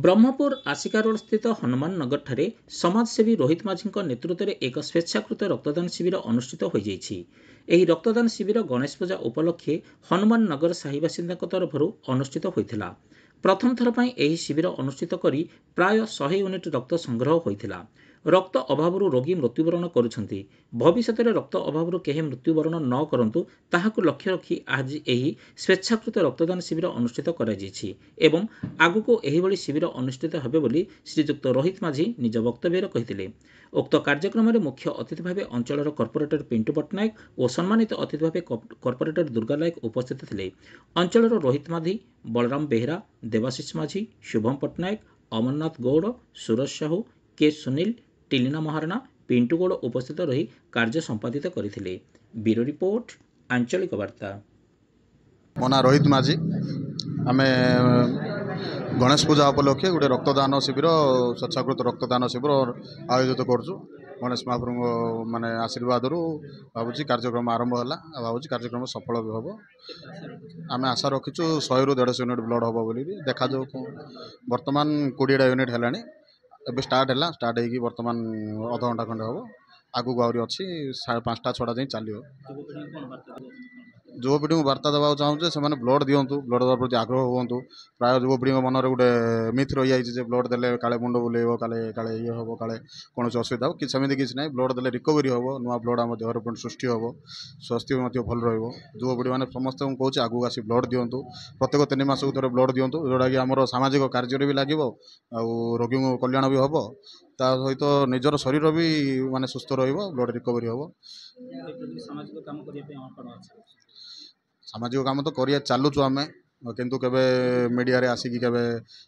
ब्रह्मपुर आसिका road स्थित हनुमान नगर ठारे समाजसेवी रोहित माझी नेतृत्व में एक स्वेच्छाकृत रक्तदान शिविर अनुष्ठित हो रक्तदान शिविर गणेश पूजा उपलक्षे हनुमान नगर साही बासिंदा तरफ अनुष्ठित होता। प्रथम थर पर यह शिविर अनुष्ठित कर प्राय 100 यूनिट रक्त संग्रह होता। रक्त अभाव रोगी मृत्युवरण करुछंती। भविष्य में रक्त अभाव कहीं मृत्युवरण न करंतु ताहाकु लक्ष्य रखी आज यही स्वेच्छाकृत रक्तदान शिविर अनुष्ठित एवं आगुको एहिभଳି शिविर अनुष्ठित हेबे बोली श्रीजुक्त रोहित माझी निज वक्तव्य कहिथिले। उक्त कार्यक्रम में मुख्य अतिथि भाव अंचल कर्पोरेटर पिंटू पट्टनायक और सम्मानित अतिथि भाव कर्पोरेटर दुर्गा नायक उपस्थित थिले। अंचल रोहित माझी, बलराम बेहेरा, देवाशीष माझी, शुभम पट्टनायक, अमरनाथ गौड़, सूरज साहू, के सुनील, टिलिना महाराणा, पिंटू गौड़ उपस्थित रही कार्य संपादित करथिले। ब्यूरो रिपोर्ट, आंचलिक वार्ता। मो ना रोहित माझी। आमे गणेश पूजा उपलक्षे गोटे रक्तदान शिविर स्वेच्छाकृत रक्तदान शिविर आयोजित करुँ। गणेश महाप्रभु माने आशीर्वाद भावुँ कार्यक्रम आरंभ है। भावुँ कार्यक्रम सफल भी हम। आम आशा रखीचु 100 ରୁ 150 यूनिट ब्लड हम बोली देखा जाऊ। बर्तमान 20टा यूनिट है स्टार्ट है। स्टार्ट होगी बर्तमान अध घंटा खंडे हम। आगू आहरी अच्छी 5टा 6टा जाए चलो। युवपीढ़ी को वार्ता देवा चाहूँ से ब्लड दिंतु, ब्लड देवा प्रति आग्रह हूँ। प्राय युवपीढ़ी मन में गोटे मिथ रही है ब्लड देले काले मुंड बुलेब काले काले ये हम काले कौन असुविधा हो कि सेमती किसी ना। ब्लड देले रिकवरी हम, नुआ ब्लड आम देहर सृष्टि हम, स्वास्थ्य भल रुवपीढ़ी मैंने समस्त कौच आगू आसी ब्लड दिंतु। प्रत्येक 3 मास थे ब्लड दिंतु जोटा कि आम सामाजिक कार्य भी लगे रोगी कल्याण भी हम। ता सहित निजर शरीर भी माने सुस्थ ब्लड रिकवरी हम। सामाजिक काम तो करिया चलुचु आम किंतु केबे मीडिया रे आसिकी केबे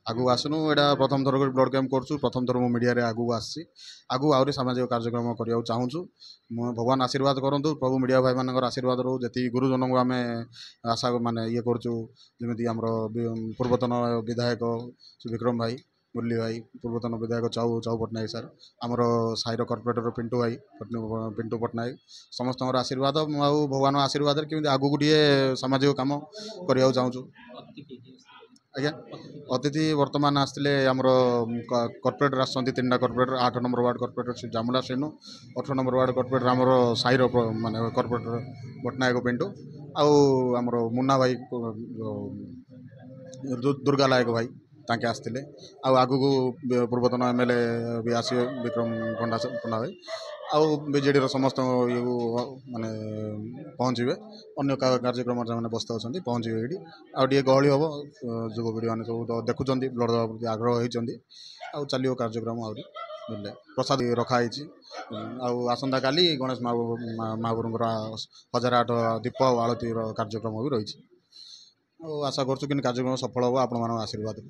आगू आसनु। एटा प्रथम थर ब्लड कैंप करछु। प्रथम थर मो मीडिया रे आगू आसी आगू आहरी सामाजिक कार्यक्रम करिया चाहूँ। भगवान आशीर्वाद करंतु। प्रभु मीडिया भाई मानकर आशीर्वाद रो जति गुरुजन को आम आशा माने ये करछु। जेमिति हमरो पूर्वतन विधायक विक्रम भाई, मुरली भाई, पूर्वतन विधायक चाऊ पट्टनायक सर, आमर साहिर कर्पोरेटर पिंटू पट्टनायक समस्त आशीर्वाद आउ भगवान आशीर्वाद केमी आगू गोटे सामाजिक काम करने चाहूँ। आज्ञा अतिथि वर्तमान आसते आमर कर्पोरेटर आस 3टा corporator 8 number ward corporator Jamula Senu, 18 number ward corporator आमर साहिर माने कर्पोरेटर पट्टनायक पिंटू आउ आमर मुन्ना भाई दुर्गा नायक भाई ताके आसते। आगू पूर्वतन एमएलए भी आसवे विक्रम पंडा भाई आउ बीजेडी समस्त ये माने पहुँचे। अन्य कार्यक्रम मैंने बसता अच्छा पहुँचे ये आगे गहली हम। युवपीढ़ी मैंने सब देखुं ब्लड देवा प्रति आग्रह होती चलो कार्यक्रम आहरी बुझे प्रसाद रखाई। आसंता काली गणेश महाप्रभुर 1008 दीप आलती कार्यक्रम भी रही। आशा करूँ कि कार्यक्रम सफल हम। आपण आशीर्वाद।